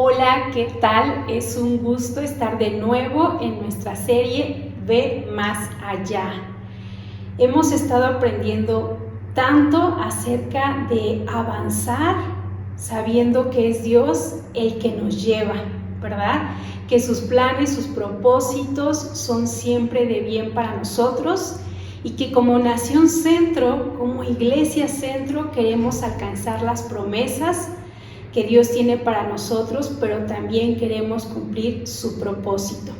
Hola, ¿qué tal? Es un gusto estar de nuevo en nuestra serie Ve Más Allá. Hemos estado aprendiendo tanto acerca de avanzar, sabiendo que es Dios el que nos lleva, ¿verdad? Que sus planes, sus propósitos son siempre de bien para nosotros y que como Nación Centro, como Iglesia Centro, queremos alcanzar las promesas que Dios tiene para nosotros, pero también queremos cumplir su propósito.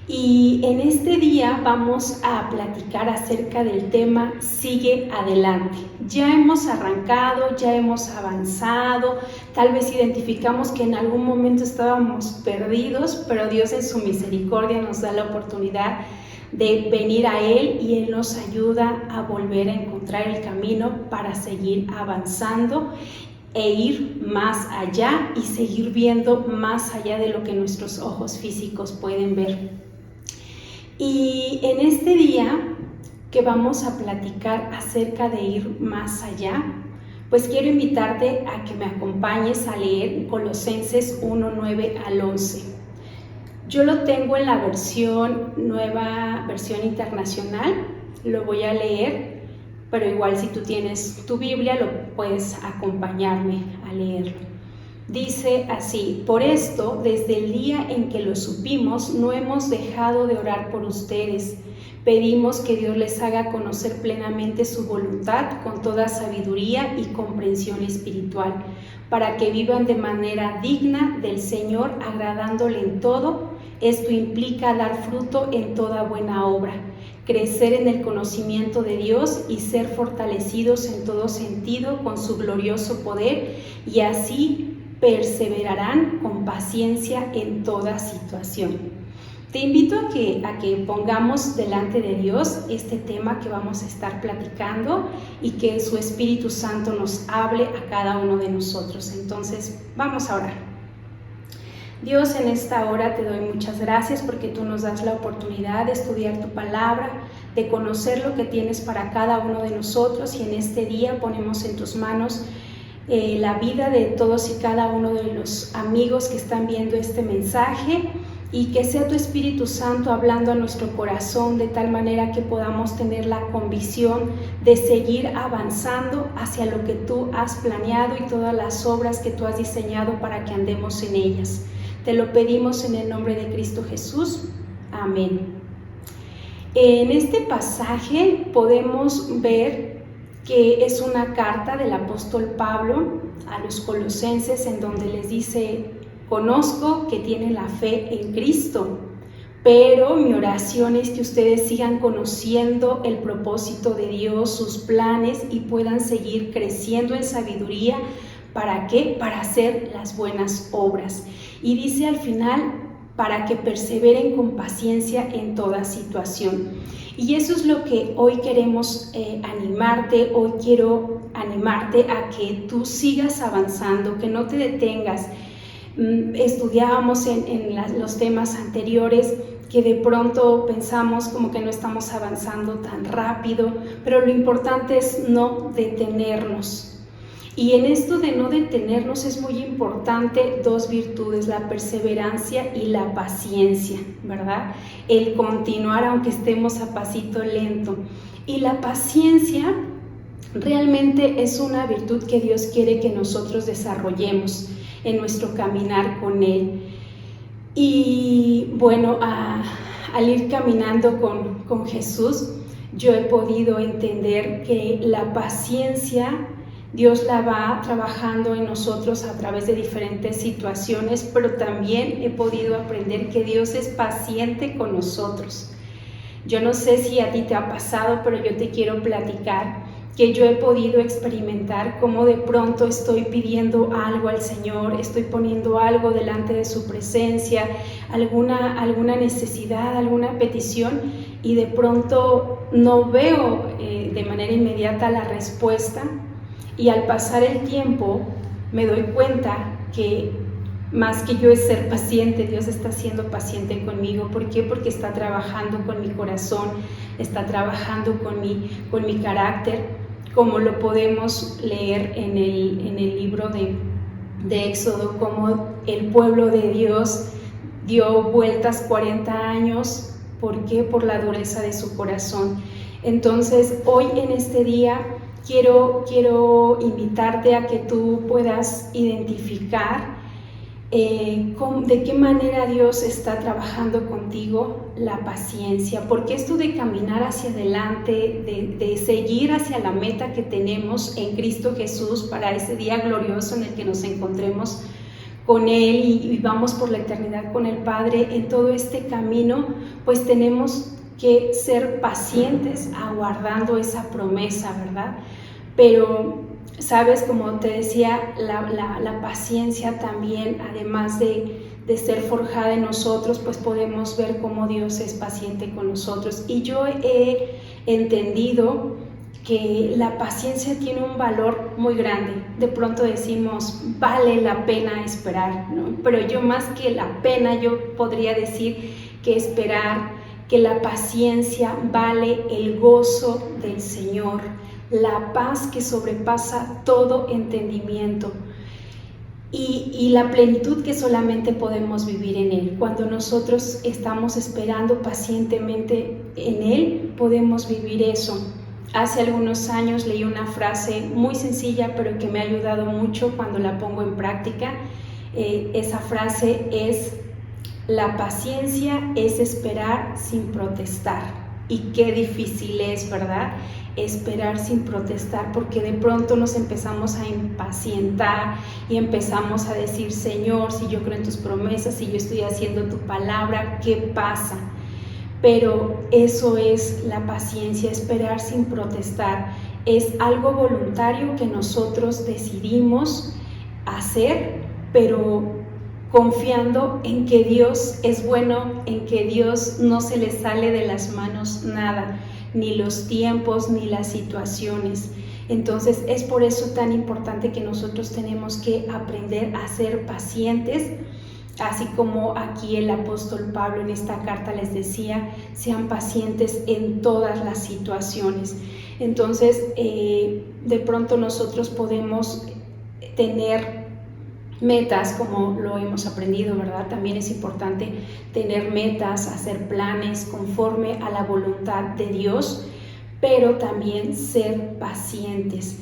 Y en este día vamos a platicar acerca del tema Sigue Adelante. Ya hemos arrancado, ya hemos avanzado, tal vez identificamos que en algún momento estábamos perdidos, pero Dios en su misericordia nos da la oportunidad de venir a Él y Él nos ayuda a volver a encontrar el camino para seguir avanzando e ir más allá y seguir viendo más allá de lo que nuestros ojos físicos pueden ver. Y en este día que vamos a platicar acerca de ir más allá, pues quiero invitarte a que me acompañes a leer Colosenses 1, 9 al 11. Yo lo tengo en la nueva versión internacional, lo voy a leer, pero igual si tú tienes tu Biblia lo puedes acompañarme a leerlo. Dice así: por esto, desde el día en que lo supimos, no hemos dejado de orar por ustedes. Pedimos que Dios les haga conocer plenamente su voluntad con toda sabiduría y comprensión espiritual, para que vivan de manera digna del Señor, agradándole en todo. Esto implica dar fruto en toda buena obra, crecer en el conocimiento de Dios y ser fortalecidos en todo sentido con su glorioso poder, y así perseverarán con paciencia en toda situación. Te invito a que pongamos delante de Dios este tema que vamos a estar platicando y que su Espíritu Santo nos hable a cada uno de nosotros. Entonces, vamos a orar. Dios, en esta hora te doy muchas gracias porque tú nos das la oportunidad de estudiar tu palabra, de conocer lo que tienes para cada uno de nosotros, y en este día ponemos en tus manos la vida de todos y cada uno de los amigos que están viendo este mensaje, y que sea tu Espíritu Santo hablando a nuestro corazón de tal manera que podamos tener la convicción de seguir avanzando hacia lo que tú has planeado y todas las obras que tú has diseñado para que andemos en ellas. Te lo pedimos en el nombre de Cristo Jesús. Amén. En este pasaje podemos ver que es una carta del apóstol Pablo a los colosenses, en donde les dice: conozco que tienen la fe en Cristo, pero mi oración es que ustedes sigan conociendo el propósito de Dios, sus planes, y puedan seguir creciendo en sabiduría. ¿Para qué? Para hacer las buenas obras. Y dice al final, para que perseveren con paciencia en toda situación. Y eso es lo que hoy queremos animarte. Hoy quiero animarte a que tú sigas avanzando, que no te detengas. Estudiábamos en los temas anteriores que de pronto pensamos como que no estamos avanzando tan rápido, pero lo importante es no detenernos. Y en esto de no detenernos es muy importante dos virtudes: la perseverancia y la paciencia, ¿verdad? El continuar aunque estemos a pasito lento. Y la paciencia realmente es una virtud que Dios quiere que nosotros desarrollemos en nuestro caminar con Él. Y bueno, al ir caminando con Jesús, yo he podido entender que la paciencia Dios la va trabajando en nosotros a través de diferentes situaciones, pero también he podido aprender que Dios es paciente con nosotros. Yo no sé si a ti te ha pasado, pero yo te quiero platicar que yo he podido experimentar cómo de pronto estoy pidiendo algo al Señor, estoy poniendo algo delante de su presencia, alguna necesidad, alguna petición, y de pronto no veo de manera inmediata la respuesta. Y al pasar el tiempo me doy cuenta que más que yo es ser paciente, Dios está siendo paciente conmigo. ¿Por qué? Porque está trabajando con mi corazón, está trabajando con mi carácter, como lo podemos leer en el libro de Éxodo, cómo el pueblo de Dios dio vueltas 40 años. ¿Por qué? Por la dureza de su corazón. Entonces, hoy en este día quiero invitarte a que tú puedas identificar de qué manera Dios está trabajando contigo la paciencia, porque esto de caminar hacia adelante, de seguir hacia la meta que tenemos en Cristo Jesús para ese día glorioso en el que nos encontremos con Él y vamos por la eternidad con el Padre, en todo este camino pues tenemos que ser pacientes aguardando esa promesa, ¿verdad? Pero sabes, como te decía, la paciencia también, además de ser forjada en nosotros, pues podemos ver cómo Dios es paciente con nosotros. Y yo he entendido que la paciencia tiene un valor muy grande. De pronto decimos, vale la pena esperar, ¿no? Pero yo más que la pena, yo podría decir que esperar, que la paciencia vale el gozo del Señor, la paz que sobrepasa todo entendimiento y la plenitud que solamente podemos vivir en Él. Cuando nosotros estamos esperando pacientemente en Él, podemos vivir eso. Hace algunos años leí una frase muy sencilla, pero que me ha ayudado mucho cuando la pongo en práctica. Esa frase es: la paciencia es esperar sin protestar. Y qué difícil es, ¿verdad? Esperar sin protestar, porque de pronto nos empezamos a impacientar y empezamos a decir, Señor, si yo creo en tus promesas, si yo estoy haciendo tu palabra, ¿qué pasa? Pero eso es la paciencia, esperar sin protestar. Es algo voluntario que nosotros decidimos hacer, pero confiando en que Dios es bueno, en que Dios no se le sale de las manos nada, ni los tiempos, ni las situaciones. Entonces es por eso tan importante que nosotros tenemos que aprender a ser pacientes, así como aquí el apóstol Pablo en esta carta les decía, sean pacientes en todas las situaciones. Entonces de pronto nosotros podemos tener metas, como lo hemos aprendido, ¿verdad? También es importante tener metas, hacer planes conforme a la voluntad de Dios, pero también ser pacientes.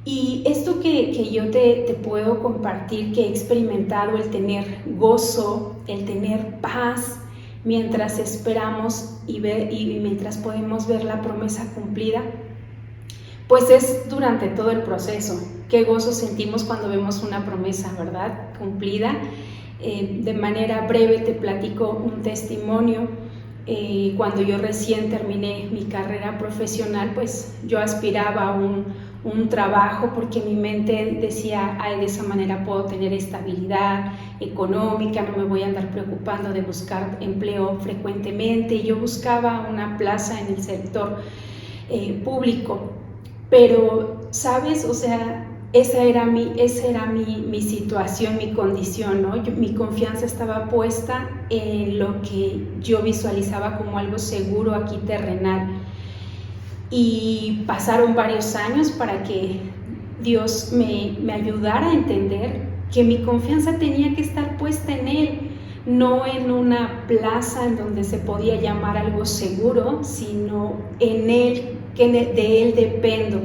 Y esto que yo te puedo compartir, que he experimentado, el tener gozo, el tener paz mientras esperamos y mientras podemos ver la promesa cumplida, pues es durante todo el proceso. Qué gozo sentimos cuando vemos una promesa, ¿verdad?, cumplida. De manera breve te platico un testimonio. Cuando yo recién terminé mi carrera profesional, pues yo aspiraba a un trabajo porque mi mente decía, ay, de esa manera puedo tener estabilidad económica, no me voy a andar preocupando de buscar empleo frecuentemente. Yo buscaba una plaza en el sector público. Pero, ¿sabes? O sea, esa era mi situación, mi condición, ¿no? Mi confianza estaba puesta en lo que yo visualizaba como algo seguro aquí terrenal. Y pasaron varios años para que Dios me ayudara a entender que mi confianza tenía que estar puesta en Él, no en una plaza en donde se podía llamar algo seguro, sino en Él, que de Él dependo.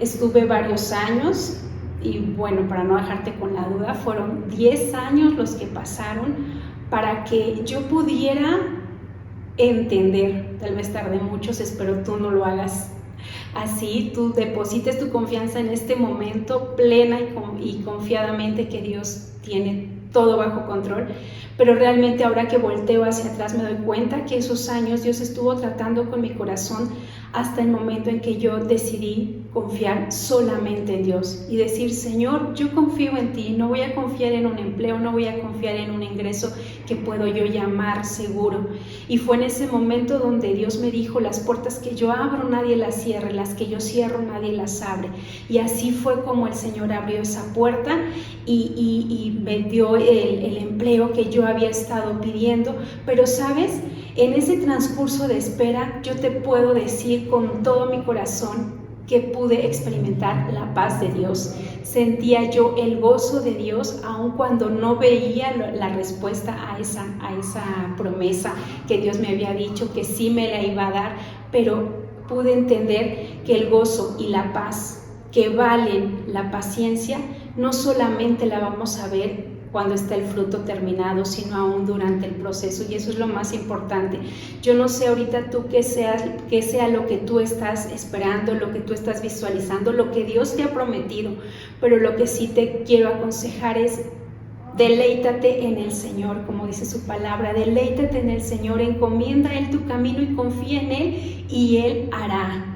Estuve varios años y bueno, para no dejarte con la duda, fueron 10 años los que pasaron para que yo pudiera entender. Tal vez tardé muchos, espero tú no lo hagas así, tú deposites tu confianza en este momento plena y confiadamente que Dios tiene todo bajo control. Pero realmente ahora que volteo hacia atrás me doy cuenta que esos años Dios estuvo tratando con mi corazón hasta el momento en que yo decidí confiar solamente en Dios y decir, Señor, yo confío en ti, no voy a confiar en un empleo, no voy a confiar en un ingreso que puedo yo llamar seguro. Y fue en ese momento donde Dios me dijo, las puertas que yo abro nadie las cierre, las que yo cierro nadie las abre. Y así fue como el Señor abrió esa puerta y me dio el empleo que yo había estado pidiendo. Pero ¿sabes? En ese transcurso de espera yo te puedo decir con todo mi corazón que pude experimentar la paz de Dios. Sentía yo el gozo de Dios aun cuando no veía la respuesta a esa promesa que Dios me había dicho que sí me la iba a dar, pero pude entender que el gozo y la paz que valen la paciencia no solamente la vamos a ver cuando está el fruto terminado, sino aún durante el proceso, y eso es lo más importante. Yo no sé ahorita tú qué sea lo que tú estás esperando, lo que tú estás visualizando, lo que Dios te ha prometido, pero lo que sí te quiero aconsejar es: deleítate en el Señor, como dice su palabra, deleítate en el Señor, encomienda a Él tu camino y confía en Él y Él hará.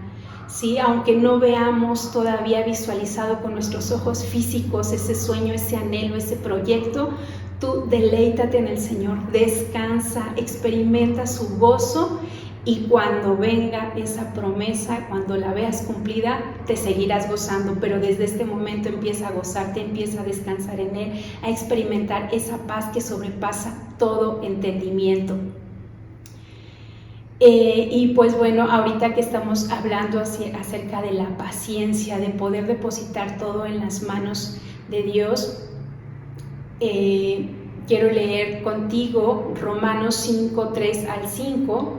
Sí, aunque no veamos todavía visualizado con nuestros ojos físicos ese sueño, ese anhelo, ese proyecto, tú deleítate en el Señor, descansa, experimenta su gozo, y cuando venga esa promesa, cuando la veas cumplida, te seguirás gozando, pero desde este momento empieza a gozarte, empieza a descansar en Él, a experimentar esa paz que sobrepasa todo entendimiento. Y pues bueno, ahorita que estamos hablando acerca de la paciencia, de poder depositar todo en las manos de Dios, quiero leer contigo Romanos 5, 3 al 5,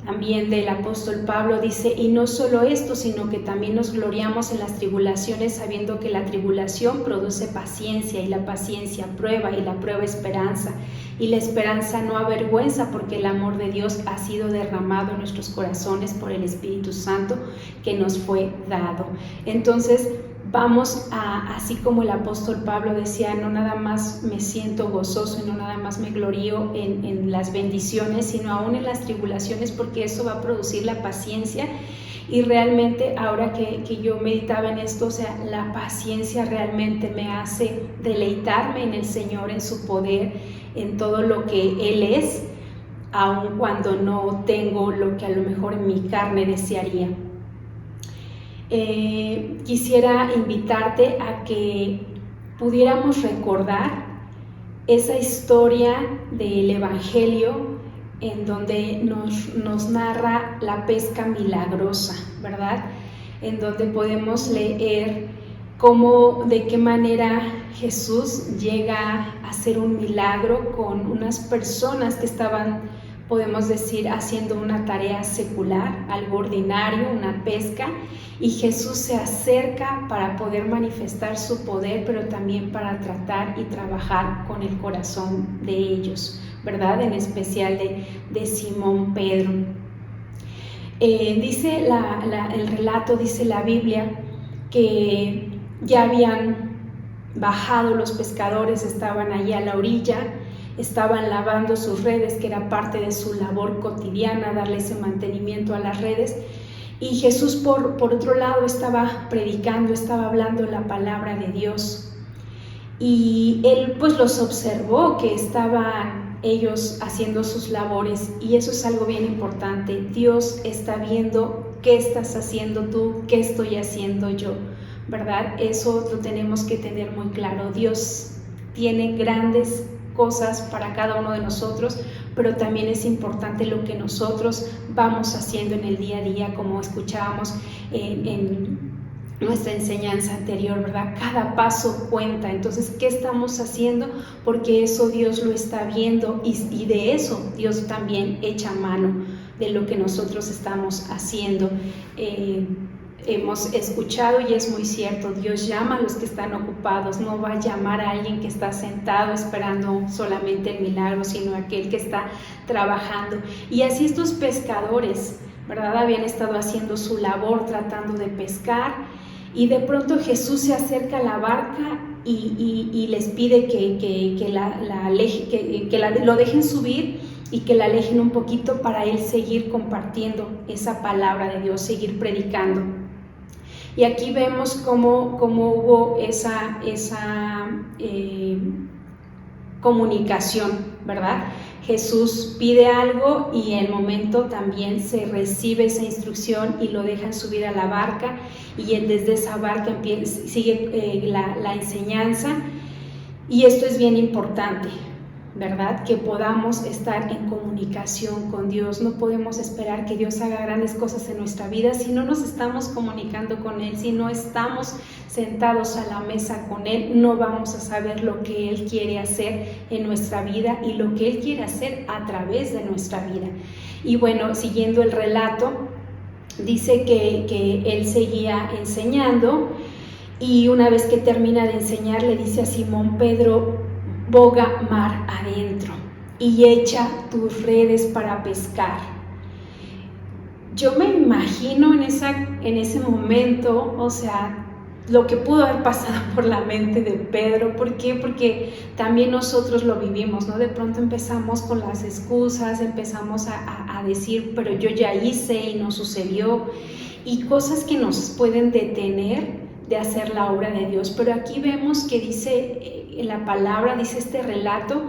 también del apóstol Pablo. Dice: y no solo esto, sino que también nos gloriamos en las tribulaciones, sabiendo que la tribulación produce paciencia, y la paciencia prueba, y la prueba esperanza, y la esperanza no avergüenza, porque el amor de Dios ha sido derramado en nuestros corazones por el Espíritu Santo que nos fue dado. Entonces vamos así como el apóstol Pablo decía, no nada más me siento gozoso y no nada más me glorío en las bendiciones, sino aún en las tribulaciones, porque eso va a producir la paciencia. Y realmente ahora que yo meditaba en esto, o sea, la paciencia realmente me hace deleitarme en el Señor, en su poder, en todo lo que Él es, aun cuando no tengo lo que a lo mejor en mi carne desearía. Quisiera invitarte a que pudiéramos recordar esa historia del Evangelio en donde nos narra la pesca milagrosa, ¿verdad? En donde podemos leer de qué manera Jesús llega a hacer un milagro con unas personas que estaban, podemos decir, haciendo una tarea secular, algo ordinario, una pesca, y Jesús se acerca para poder manifestar su poder, pero también para tratar y trabajar con el corazón de ellos, ¿verdad? En especial de Simón Pedro. Dice el relato, dice la Biblia, que ya habían bajado los pescadores, estaban allí a la orilla, estaban lavando sus redes, que era parte de su labor cotidiana, darle ese mantenimiento a las redes. Y Jesús por otro lado estaba predicando, estaba hablando la palabra de Dios. Y Él pues los observó que estaban ellos haciendo sus labores, y eso es algo bien importante. Dios está viendo qué estás haciendo tú, qué estoy haciendo yo, ¿verdad? Eso lo tenemos que tener muy claro. Dios tiene grandes cosas para cada uno de nosotros, pero también es importante lo que nosotros vamos haciendo en el día a día, como escuchábamos en nuestra enseñanza anterior, ¿verdad? Cada paso cuenta. Entonces, ¿qué estamos haciendo? Porque eso Dios lo está viendo, y de eso Dios también echa mano de lo que nosotros estamos haciendo. Hemos escuchado, y es muy cierto, Dios llama a los que están ocupados, no va a llamar a alguien que está sentado esperando solamente el milagro, sino a aquel que está trabajando. Y así estos pescadores, ¿verdad?, habían estado haciendo su labor tratando de pescar, y de pronto Jesús se acerca a la barca y les pide que lo dejen subir y que la alejen un poquito para Él seguir compartiendo esa palabra de Dios, seguir predicando. Y aquí vemos cómo hubo esa comunicación, ¿verdad? Jesús pide algo y en el momento también se recibe esa instrucción y lo dejan subir a la barca, y él desde esa barca sigue la enseñanza. Y esto es bien importante. ¿verdad? Que podamos estar en comunicación con Dios. No podemos esperar que Dios haga grandes cosas en nuestra vida si no nos estamos comunicando con Él, si no estamos sentados a la mesa con Él, no vamos a saber lo que Él quiere hacer en nuestra vida y lo que Él quiere hacer a través de nuestra vida. Y bueno, siguiendo el relato, dice que Él seguía enseñando y una vez que termina de enseñar le dice a Simón Pedro: boga mar adentro y echa tus redes para pescar. Yo me imagino en ese momento, o sea, lo que pudo haber pasado por la mente de Pedro. ¿Por qué? Porque también nosotros lo vivimos, ¿no? De pronto empezamos con las excusas, empezamos a decir, pero yo ya hice y no sucedió, y cosas que nos pueden detener de hacer la obra de Dios. Pero aquí vemos que dice en la palabra, dice este relato,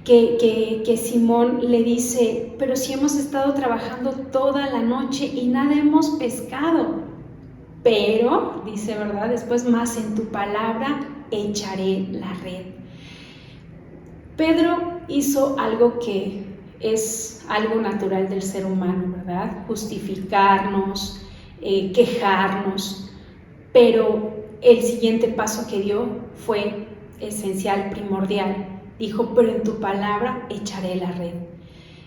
que Simón le dice: pero si hemos estado trabajando toda la noche y nada hemos pescado, pero, dice, ¿verdad? Después, más en tu palabra echaré la red. Pedro hizo algo que es algo natural del ser humano, ¿verdad? Justificarnos, quejarnos, pero el siguiente paso que dio fue esencial, primordial. Dijo: pero en tu palabra echaré la red.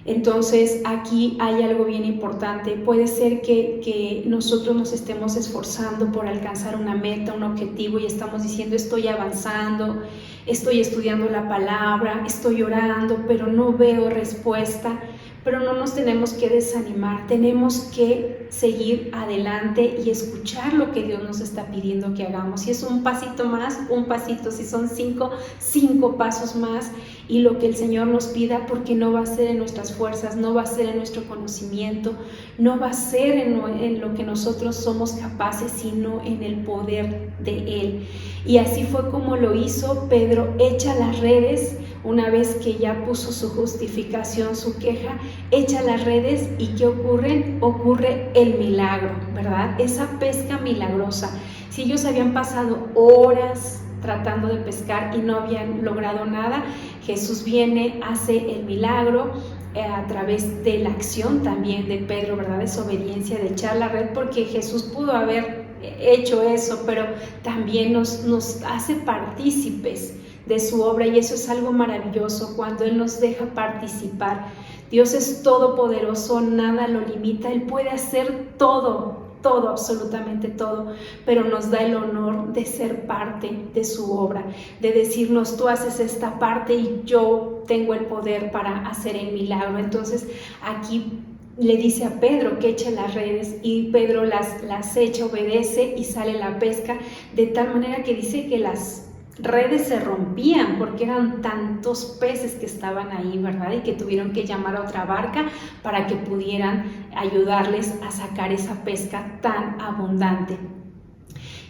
Entonces aquí hay algo bien importante. Puede ser que nosotros nos estemos esforzando por alcanzar una meta, un objetivo, y estamos diciendo: estoy avanzando, estoy estudiando la palabra, estoy orando, pero no veo respuesta. Pero no nos tenemos que desanimar, tenemos que seguir adelante y escuchar lo que Dios nos está pidiendo que hagamos. Si es un pasito más, un pasito; si son cinco pasos más, y lo que el Señor nos pida, porque no va a ser en nuestras fuerzas, no va a ser en nuestro conocimiento, no va a ser en lo que nosotros somos capaces, sino en el poder de Él. Y así fue como lo hizo Pedro. Echa las redes. Una vez que ya puso su justificación, su queja, echa las redes, y ¿qué ocurre? Ocurre el milagro, ¿verdad? Esa pesca milagrosa. Si ellos habían pasado horas tratando de pescar y no habían logrado nada, Jesús viene, hace el milagro a través de la acción también de Pedro, ¿verdad? Esa obediencia de echar la red, porque Jesús pudo haber hecho eso, pero también nos hace partícipes de su obra, y eso es algo maravilloso cuando Él nos deja participar. Dios es todopoderoso, nada lo limita, Él puede hacer todo, absolutamente todo, pero nos da el honor de ser parte de su obra, de decirnos: tú haces esta parte y yo tengo el poder para hacer el milagro. Entonces aquí le dice a Pedro que eche las redes, y Pedro las echa, obedece, y sale la pesca, de tal manera que dice que las redes se rompían porque eran tantos peces que estaban ahí, ¿verdad? Y que tuvieron que llamar a otra barca para que pudieran ayudarles a sacar esa pesca tan abundante.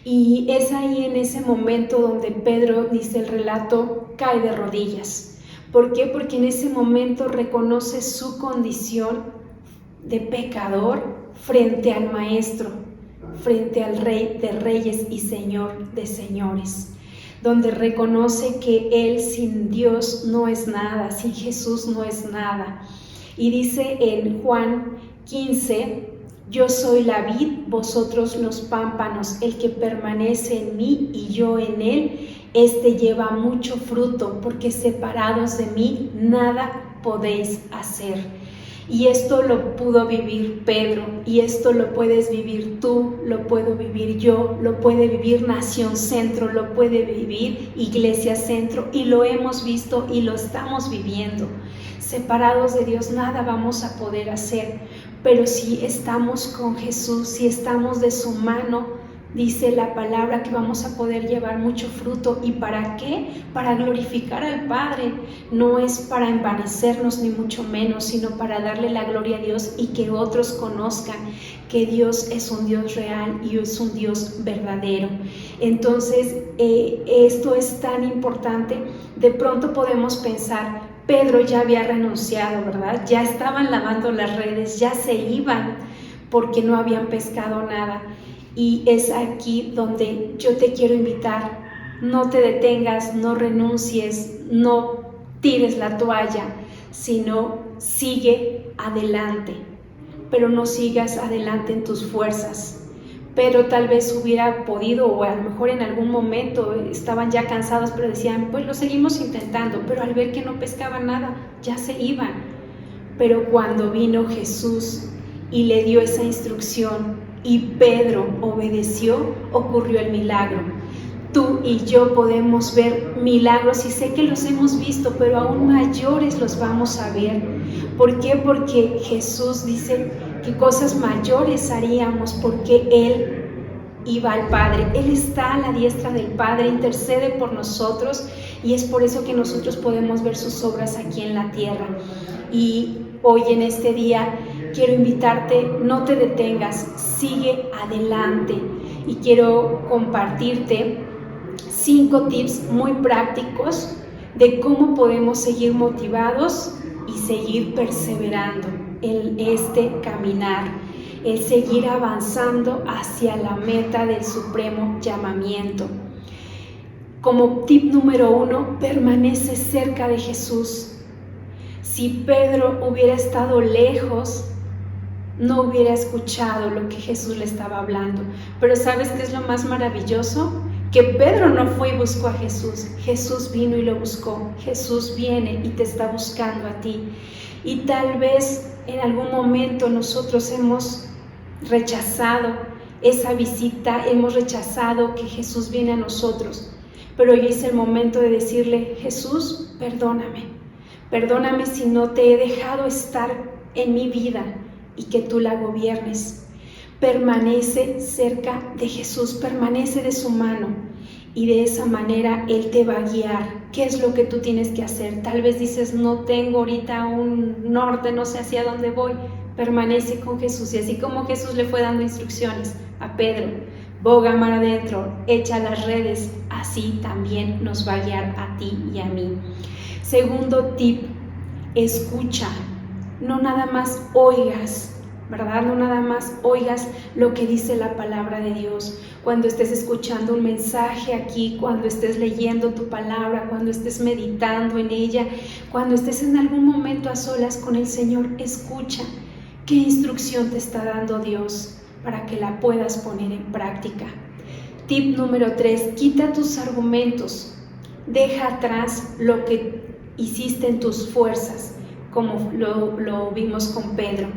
Y es ahí, en ese momento, donde Pedro, dice el relato, cae de rodillas. ¿Por qué? Porque en ese momento reconoce su condición de pecador frente al Maestro, frente al Rey de Reyes y Señor de Señores, donde reconoce que él sin Dios no es nada, sin Jesús no es nada. Y dice en Juan 15: yo soy la vid, vosotros los pámpanos, el que permanece en mí y yo en él, este lleva mucho fruto, porque separados de mí nada podéis hacer. Y esto lo pudo vivir Pedro, y esto lo puedes vivir tú, lo puedo vivir yo, lo puede vivir Nación Centro, lo puede vivir Iglesia Centro, y lo hemos visto y lo estamos viviendo. Separados de Dios nada vamos a poder hacer, pero si estamos con Jesús, si estamos de su mano, dice la palabra que vamos a poder llevar mucho fruto. ¿Y para qué? Para glorificar al Padre. No es para envanecernos ni mucho menos, sino para darle la gloria a Dios y que otros conozcan que Dios es un Dios real y es un Dios verdadero. Entonces, esto es tan importante. De pronto podemos pensar: Pedro ya había renunciado, ¿verdad? Ya estaban lavando las redes, ya se iban porque no habían pescado nada. Y es aquí donde yo te quiero invitar: no te detengas, no renuncies, no tires la toalla, sino sigue adelante, pero no sigas adelante en tus fuerzas. Pedro tal vez hubiera podido, o a lo mejor en algún momento estaban ya cansados, pero decían, pues lo seguimos intentando, pero al ver que no pescaban nada, ya se iban. Pero cuando vino Jesús y le dio esa instrucción y Pedro obedeció, ocurrió el milagro. Tú y yo podemos ver milagros y sé que los hemos visto, pero aún mayores los vamos a ver. ¿Por qué? Porque Jesús dice que cosas mayores haríamos porque Él iba al Padre. Él está a la diestra del Padre, intercede por nosotros y es por eso que nosotros podemos ver sus obras aquí en la tierra. Y hoy en este día quiero invitarte, no te detengas, sigue adelante y quiero compartirte 5 tips muy prácticos de cómo podemos seguir motivados y seguir perseverando en este caminar, el seguir avanzando hacia la meta del supremo llamamiento. Como tip número 1, permanece cerca de Jesús. Si Pedro hubiera estado lejos, no hubiera escuchado lo que Jesús le estaba hablando. Pero ¿sabes qué es lo más maravilloso? Que Pedro no fue y buscó a Jesús. Jesús vino y lo buscó. Jesús viene y te está buscando a ti. Y tal vez en algún momento nosotros hemos rechazado esa visita, hemos rechazado que Jesús viene a nosotros. Pero hoy es el momento de decirle, Jesús, perdóname. Perdóname si no te he dejado estar en mi vida y que tú la gobiernes. Permanece cerca de Jesús, permanece de su mano y de esa manera Él te va a guiar. ¿Qué es lo que tú tienes que hacer? Tal vez dices, no tengo ahorita un norte, no sé hacia dónde voy. Permanece con Jesús y así como Jesús le fue dando instrucciones a Pedro, boga mar adentro, echa las redes, así también nos va a guiar a ti y a mí. Segundo tip, escucha, no nada más oigas, ¿verdad? No nada más oigas lo que dice la palabra de Dios. Cuando estés escuchando un mensaje aquí, cuando estés leyendo tu palabra, cuando estés meditando en ella, cuando estés en algún momento a solas con el Señor, escucha qué instrucción te está dando Dios para que la puedas poner en práctica. Tip número 3, quita tus argumentos, deja atrás lo que hiciste en tus fuerzas, como lo vimos con Pedro.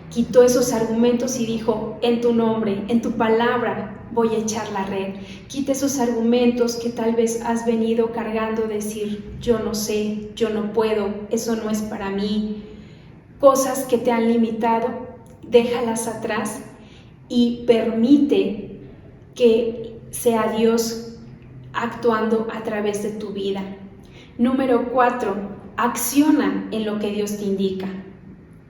Quitó esos argumentos y dijo, en tu nombre, en tu palabra voy a echar la red. Quita esos argumentos que tal vez has venido cargando, decir, yo no sé, yo no puedo, eso no es para mí. Cosas que te han limitado, déjalas atrás y permite que sea Dios actuando a través de tu vida. Número 4, acciona en lo que Dios te indica.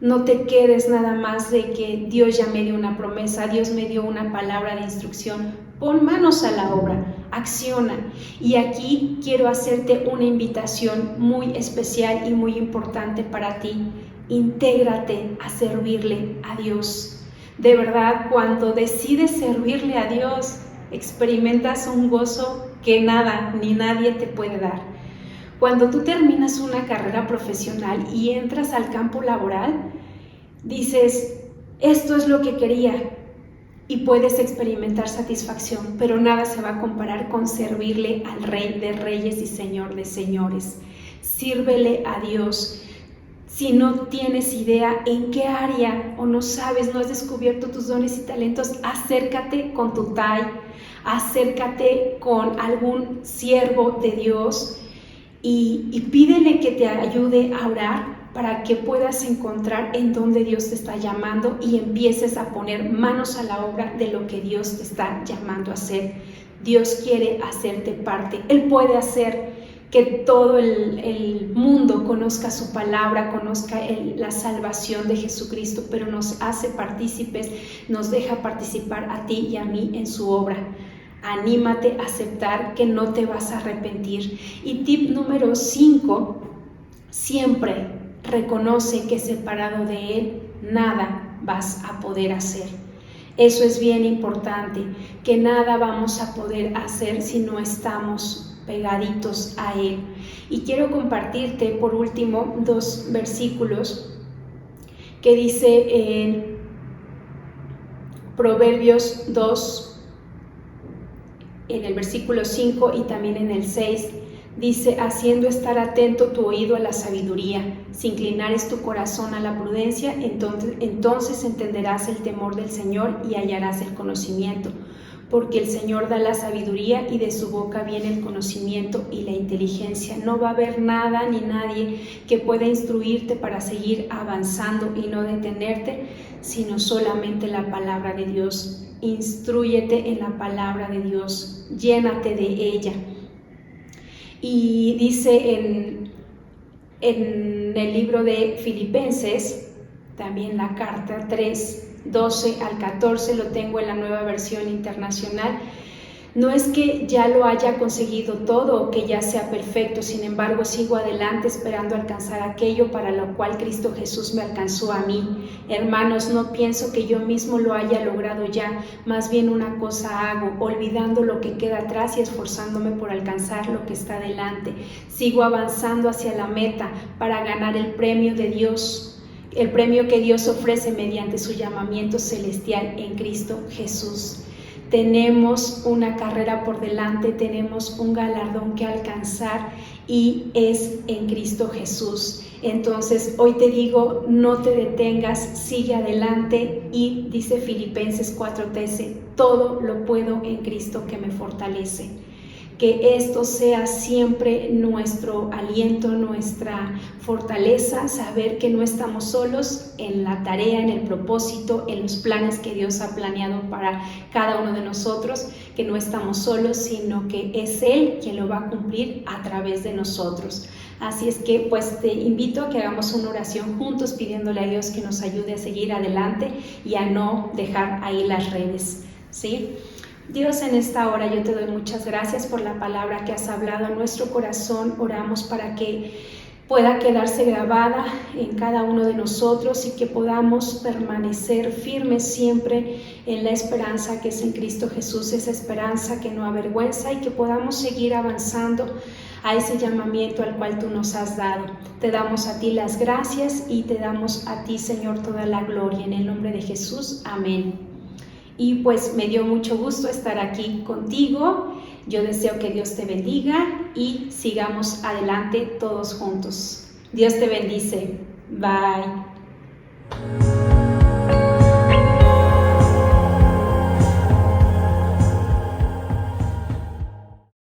No te quedes nada más de que Dios ya me dio una promesa, Dios me dio una palabra de instrucción. Pon manos a la obra, acciona. Y aquí quiero hacerte una invitación muy especial y muy importante para ti. Intégrate a servirle a Dios. De verdad, cuando decides servirle a Dios, experimentas un gozo que nada ni nadie te puede dar. Cuando tú terminas una carrera profesional y entras al campo laboral, dices, esto es lo que quería y puedes experimentar satisfacción, pero nada se va a comparar con servirle al Rey de Reyes y Señor de Señores. Sírvele a Dios. Si no tienes idea en qué área o no sabes, no has descubierto tus dones y talentos, acércate con tu TAI, acércate con algún siervo de Dios y pídele que te ayude a orar para que puedas encontrar en dónde Dios te está llamando y empieces a poner manos a la obra de lo que Dios te está llamando a hacer. Dios quiere hacerte parte. Él puede hacer que todo el mundo conozca su palabra, conozca la salvación de Jesucristo, pero nos hace partícipes, nos deja participar a ti y a mí en su obra. Anímate a aceptar que no te vas a arrepentir. Y tip número 5, siempre reconoce que separado de Él nada vas a poder hacer. Eso es bien importante, que nada vamos a poder hacer si no estamos pegaditos a Él. Y quiero compartirte por último 2 versículos que dice en Proverbios 2, en el versículo 5 y también en el 6, dice: haciendo estar atento tu oído a la sabiduría, si inclinares tu corazón a la prudencia, entonces entenderás el temor del Señor y hallarás el conocimiento, porque el Señor da la sabiduría y de su boca viene el conocimiento y la inteligencia. No va a haber nada ni nadie que pueda instruirte para seguir avanzando y no detenerte, sino solamente la palabra de Dios. Instrúyete en la palabra de Dios, llénate de ella. Y dice en el libro de Filipenses, también la carta 3:12 al 14, lo tengo en la Nueva Versión Internacional: no es que ya lo haya conseguido todo o que ya sea perfecto, sin embargo sigo adelante esperando alcanzar aquello para lo cual Cristo Jesús me alcanzó a mí. Hermanos, no pienso que yo mismo lo haya logrado ya, más bien una cosa hago, olvidando lo que queda atrás y esforzándome por alcanzar lo que está delante. Sigo avanzando hacia la meta para ganar el premio de Dios, el premio que Dios ofrece mediante su llamamiento celestial en Cristo Jesús. Tenemos una carrera por delante, tenemos un galardón que alcanzar y es en Cristo Jesús. Entonces hoy te digo, no te detengas, sigue adelante, y dice Filipenses 4:13, todo lo puedo en Cristo que me fortalece. Que esto sea siempre nuestro aliento, nuestra fortaleza, saber que no estamos solos en la tarea, en el propósito, en los planes que Dios ha planeado para cada uno de nosotros, que no estamos solos, sino que es Él quien lo va a cumplir a través de nosotros. Así es que pues te invito a que hagamos una oración juntos pidiéndole a Dios que nos ayude a seguir adelante y a no dejar ahí las redes, ¿sí? Dios, en esta hora yo te doy muchas gracias por la palabra que has hablado a nuestro corazón. Oramos para que pueda quedarse grabada en cada uno de nosotros y que podamos permanecer firmes siempre en la esperanza que es en Cristo Jesús, esa esperanza que no avergüenza, y que podamos seguir avanzando a ese llamamiento al cual tú nos has dado. Te damos a ti las gracias y te damos a ti, Señor, toda la gloria. En el nombre de Jesús, amén. Y pues me dio mucho gusto estar aquí contigo. Yo deseo que Dios te bendiga y sigamos adelante todos juntos. Dios te bendice. Bye.